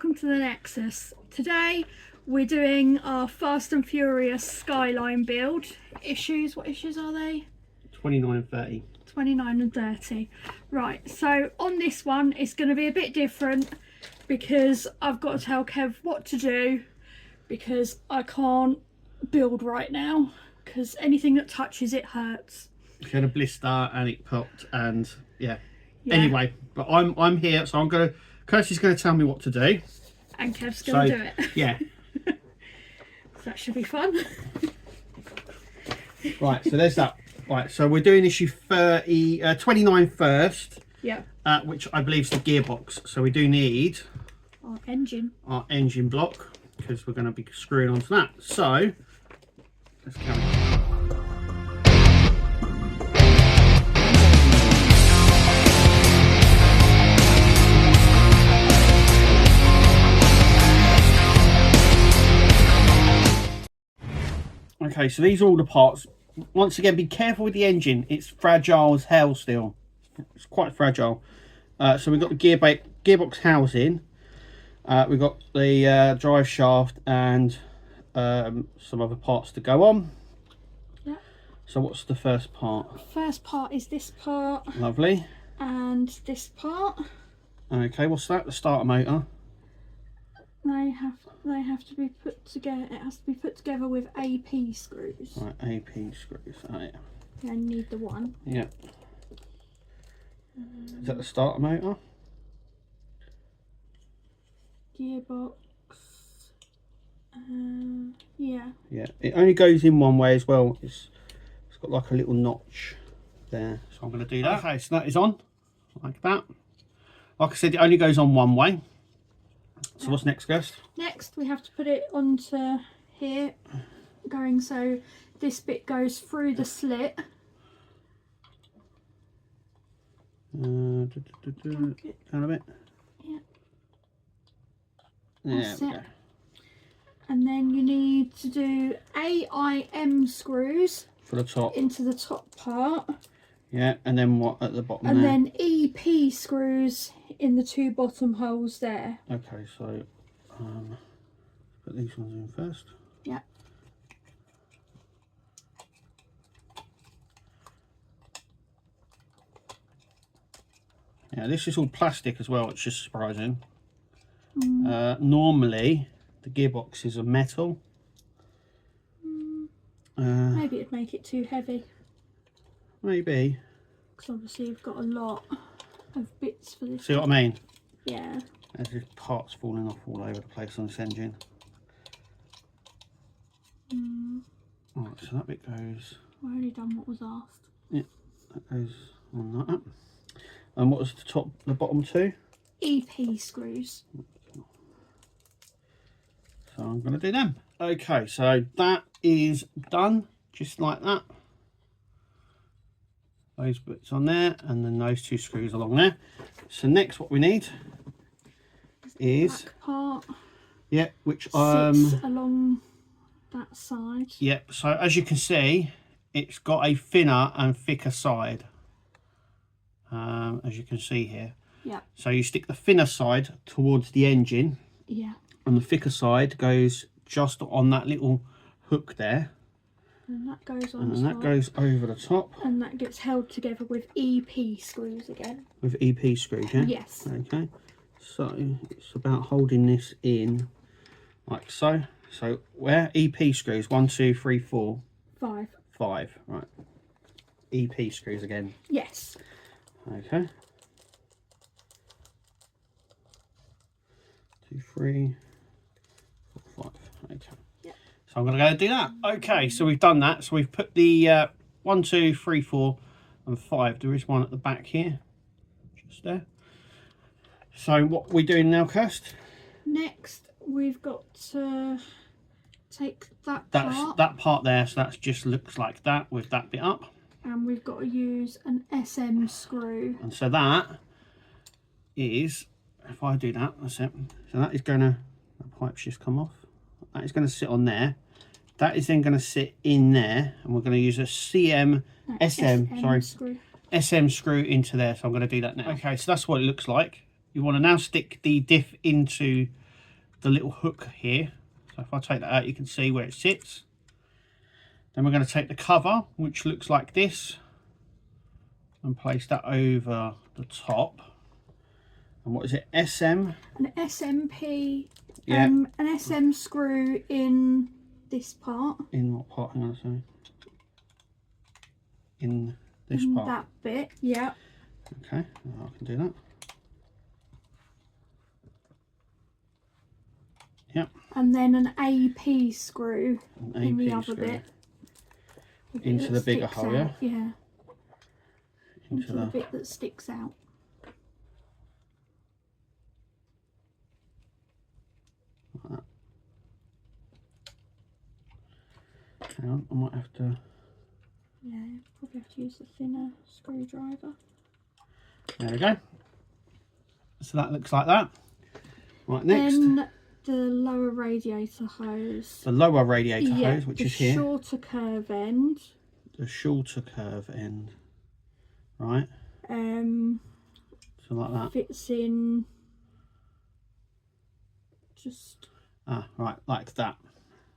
welcome to the Nexus. Today we're doing our Fast and Furious Skyline build. Issues, what issues are they? 29 and 30. 29 and 30. Right, so on this one it's going to be a bit different because I've got to tell Kev what to do because I can't build right now because anything that touches it hurts. She had a blister and it popped and yeah. Anyway, but I'm here, so I'm gonna. Kirsty's gonna tell me what to do, and Kev's gonna do it. Yeah. So that should be fun. Right, so there's that. Right, so we're doing issue 29 first. Yeah. Which I believe is the gearbox. So we do need our engine block because we're going to be screwing onto that. So let's carry on. Okay, so these are all the parts. Once again, be careful with the engine. It's fragile as hell still. It's quite fragile. So we've got the gearbox housing. We've got the drive shaft and some other parts to go on. Yeah. So what's the first part? First part is this part. Lovely. And this part. Okay, what's that? The starter motor. They have to be put together. It has to be put together with AP screws. Right, AP screws. Oh, yeah. I need the one. Yeah. Is that the starter motor? Gearbox. Yeah. Yeah. It only goes in one way as well. It's got like a little notch there. So I'm going to do that. Okay, so that is on like that. Like I said, it only goes on one way. So what's next, Kirst? Next, we have to put it onto here, going so this bit goes through the slit. Down a bit. Yeah. There we go. And then you need to do AIM screws for the top into the top part. Yeah, and then what at the bottom? And there? then EP screws in the two bottom holes there. Okay, so put these ones in first. Yeah. Yeah, this is all plastic as well, it's just surprising. Normally the gearboxes are metal. Maybe it'd make it too heavy. Maybe. Because obviously you've got a lot of bits for this. See what I mean? Yeah. There's just parts falling off all over the place on this engine. Right, so that bit goes... I've already done what was asked. Yeah, that goes on that. And what was the bottom two? EP screws. So I'm going to do them. Okay, so that is done, just like that. Those bits on there, and then those two screws along there. So next what we need is... Back part. Yeah, which sits along that side. Yep, so as you can see, it's got a thinner and thicker side. As you can see here. Yeah. So you stick the thinner side towards the engine. Yeah. And the thicker side goes just on that little hook there. And that goes on and top. That goes over the top. And that gets held together with EP screws again. With EP screws, yeah? Yes. Okay. So it's about holding this in like so. So where EP screws? 1, 2, 3, 4. 5. 5. Right. EP screws again. Yes. Okay. 2, 3, 4, 5. Okay. Yep. So I'm going to go do that. Okay, so we've done that. So we've put the 1, 2, 3, 4 and 5. There is one at the back here. Just there. So what are we doing now, Kirst? Next, we've got to take that part there. So that just looks like that with that bit up. And we've got to use an SM screw. And so that is, if I do that, that's it. So that is going to, the pipe's just come off. That is going to sit on there. That is then going to sit in there. And we're going to use a SM screw into there. So I'm going to do that now. Okay, so that's what it looks like. You want to now stick the diff into the little hook here. So if I take that out, you can see where it sits. Then we're going to take the cover, which looks like this, and place that over the top. And what is it? SM? An SMP. Yeah. An SM screw in this part. In what part? Hang on a second. In this in part. That bit, yeah. Okay, I can do that. Yep. And then an AP screw An in the AP other screw. bit. Into the bigger hole, out. yeah? Yeah. Into the bit that sticks out. Like that. Hang on, I might have to... Yeah, probably have to use a thinner screwdriver. There we go. So that looks like that. Right, next. Then the lower radiator hose. The lower radiator hose, which is here. The shorter curve end. The shorter curve end. Right. So like that. Fits in just right, like that.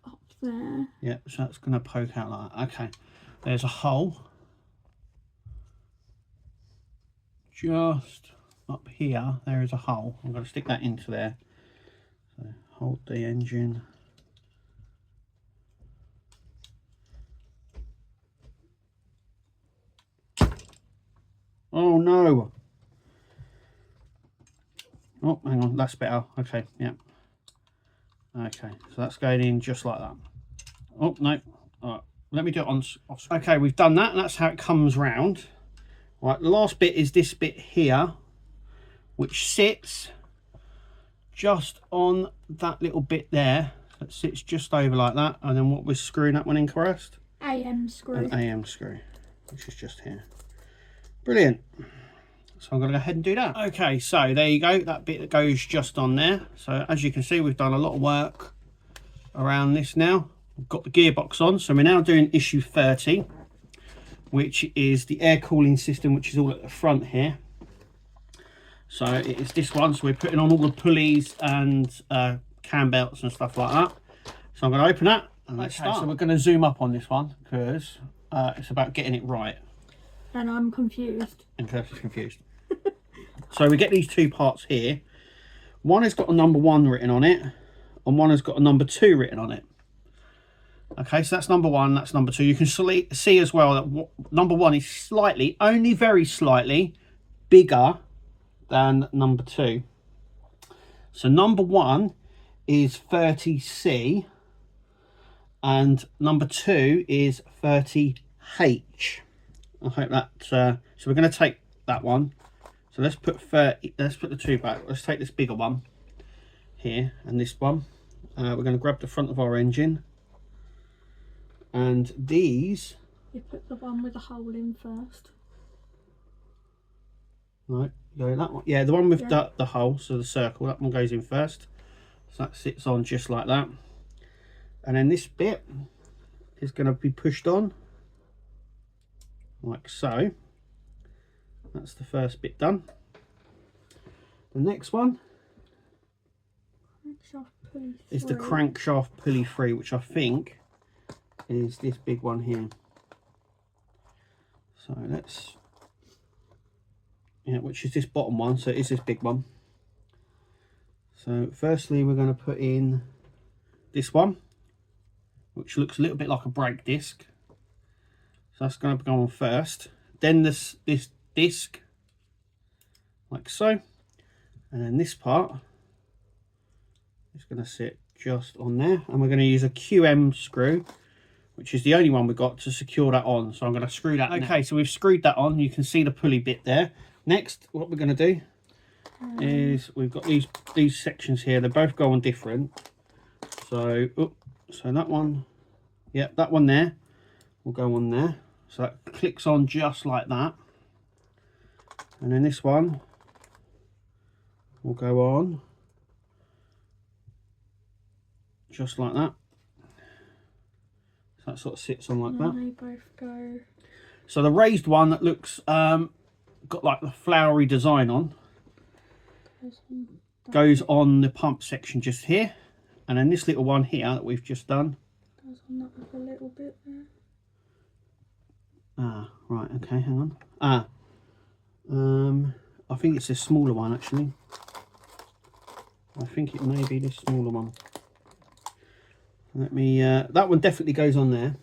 up there. Yep, so that's going to poke out like that. Okay. There's a hole. Just up here, there is a hole. I'm going to stick that into there. So hold the engine. Oh no! Oh, hang on, that's better. Okay, yeah. Okay, so that's going in just like that. Oh, no. All right, let me do it on off. Okay, we've done that, and that's how it comes round. Right, the last bit is this bit here, which sits just on that little bit there. That sits just over like that, and then what we're screwing that one in first? AM screw. An AM screw, which is just here. Brilliant. So I'm going to go ahead and do that. Okay, so there you go. That bit that goes just on there. So as you can see, we've done a lot of work around this now. We've got the gearbox on. So we're now doing issue 30, which is the air cooling system, which is all at the front here. So it is this one. So we're putting on all the pulleys and cam belts and stuff like that. So I'm going to open that and let's start. So we're going to zoom up on this one because it's about getting it right. And I'm confused. And Kirsty's confused. So we get these two parts here. One has got a number 1 written on it, and one has got a number 2 written on it. Okay, so that's number 1, that's number 2. You can see as well that number 1 is slightly, only very slightly, bigger than number 2. So number 1 is 30C, and number 2 is 30H. I hope that. So we're going to take that one. So let's put 30. Let's put the 2 back. Let's take this bigger one here and this one. We're going to grab the front of our engine, and these. You put the one with the hole in first. Right, go that one. Yeah, the one with the hole, so the circle. That one goes in first. So that sits on just like that, and then this bit is going to be pushed on. Like so. That's the first bit done. The next one is the crankshaft pulley free, which I think is this big one here. So let's, which is this bottom one, so it is this big one. So firstly we're going to put in this one, which looks a little bit like a brake disc. So that's going to go on first. Then this disc, like so, and then this part is going to sit just on there, and we're going to use a QM screw, which is the only one we've got to secure that on. So I'm going to screw that. Okay, so we've screwed that on. You can see the pulley bit there. Next, what we're going to do is we've got these sections here. They both go on different. So, so that one, that one there will go on there. So that clicks on just like that. And then this one will go on just like that. So that sort of sits on like that. They both go. So the raised one that looks got like the flowery design on. goes on the pump section just here, and then this little one here that we've just done goes on that with a little bit there. Ah, right, okay, hang on. I think it's a smaller one actually. I think it may be this smaller one. Let me, that one definitely goes on there.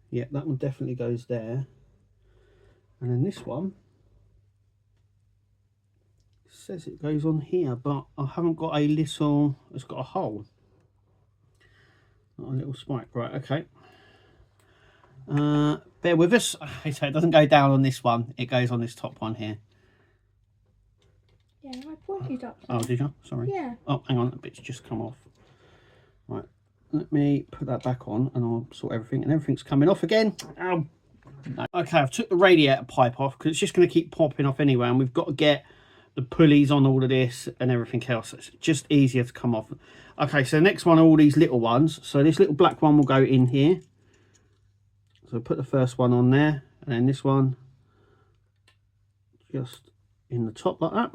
Yeah, that one definitely goes there. And then this one says it goes on here, but I haven't got a little, it's got a hole. Not a little spike, right, okay. Bear with us. So it doesn't go down on this one, it goes on this top one here. Yeah, I pointed up there. Oh, did you? Sorry. Yeah. Oh, hang on, a bit's just come off. Right, let me put that back on and I'll sort everything, and everything's coming off again. Ow. No. Okay, I've took the radiator pipe off because it's just going to keep popping off anyway, and we've got to get the pulleys on all of this and everything else. It's just easier to come off. Okay, so the next one are all these little ones. So this little black one will go in here. So put the first one on there, and then this one just in the top like that.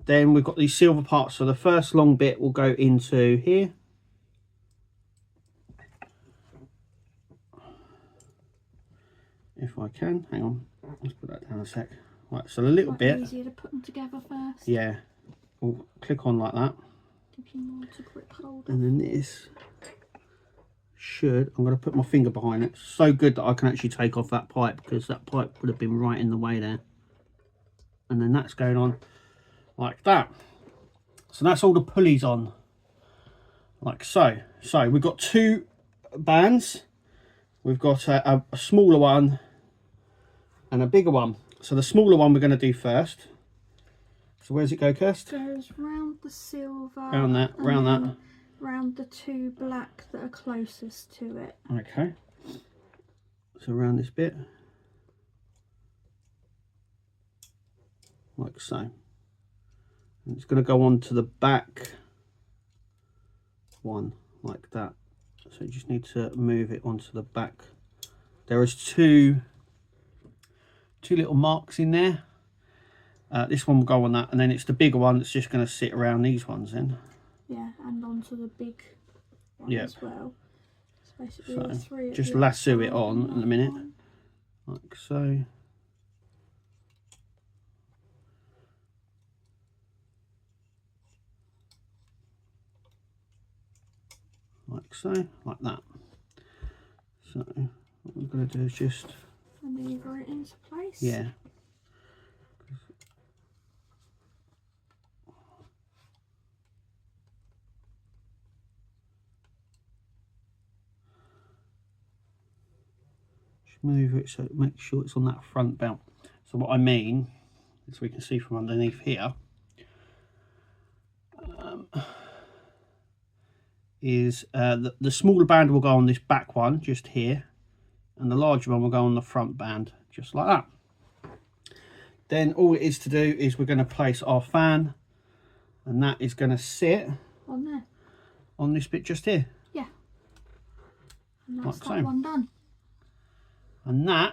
Then we've got these silver parts, so the first long bit will go into here. If I can, hang on, let's put that down a sec. Right, so the little bit easier to put them together first. Yeah, we'll click on like that. Give you more to grip hold of. And then this should, I'm going to put my finger behind it. So good that I can actually take off that pipe, because that pipe would have been right in the way there. And then that's going on like that. So that's all the pulleys on, like so. So we've got two bands. We've got a smaller one and a bigger one. So the smaller one we're going to do first. So where's it go, Kirst? Goes round the silver. Round that, round that. Round the two black that are closest to it. Okay. So around this bit. Like so. And it's going to go on to the back one, like that. So you just need to move it onto the back. There is two little marks in there. This one will go on that, and then it's the bigger one that's just going to sit around these ones then. Yeah, and onto the big one as well. So basically so the three just lasso it on in a minute, like so. Like so, like that. So what we're going to do is just maneuver it into place. Yeah. Just move it so make sure it's on that front belt. So what I mean, as we can see from underneath here, is the smaller band will go on this back one just here, and the larger one will go on the front band just like that. Then all it is to do is we're going to place our fan, and that is going to sit on there, on this bit just here. Yeah, and that's like that so. one done. And that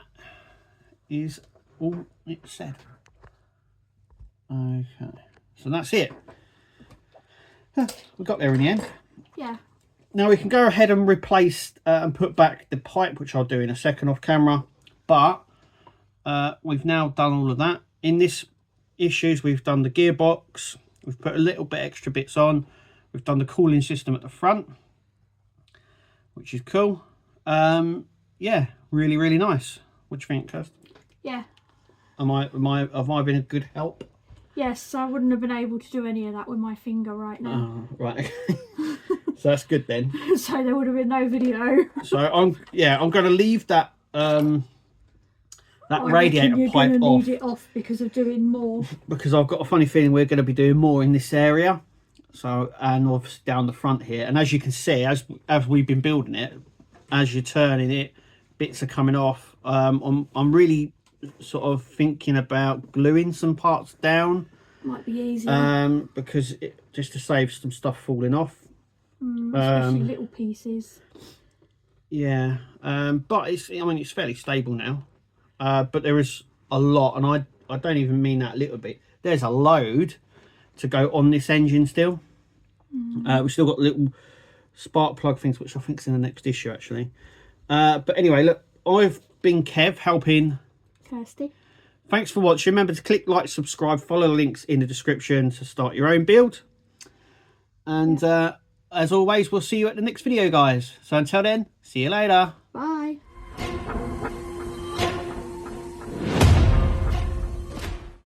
is all it said. Okay, so that's it. We got there in the end. Yeah. Now we can go ahead and replace and put back the pipe, which I'll do in a second off camera. But we've now done all of that. In this issues, we've done the gearbox. We've put a little bit extra bits on. We've done the cooling system at the front, which is cool. Yeah, really, really nice. What do you think, Kirst? Yeah. Have I been a good help? Yes, I wouldn't have been able to do any of that with my finger right now. Right. So that's good then. So there would have been no video. So I'm going to leave that radiator pipe off. off. Need it off because of doing more. Because I've got a funny feeling we're going to be doing more in this area. So, and obviously down the front here. And as you can see, as we've been building it, as you're turning it, bits are coming off. I'm really sort of thinking about gluing some parts down. Might be easier. Because just to save some stuff falling off. Especially little pieces. Yeah, but it's, I mean, it's fairly stable now. But there is a lot, and I don't even mean that a little bit. There's a load to go on this engine still. We've still got little spark plug things, which I think is in the next issue actually. But anyway, look, I've been Kev, helping Kirsty. Thanks for watching. Remember to click like, subscribe, follow the links in the description to start your own build. And as always, we'll see you at the next video, guys. So until then, see you later.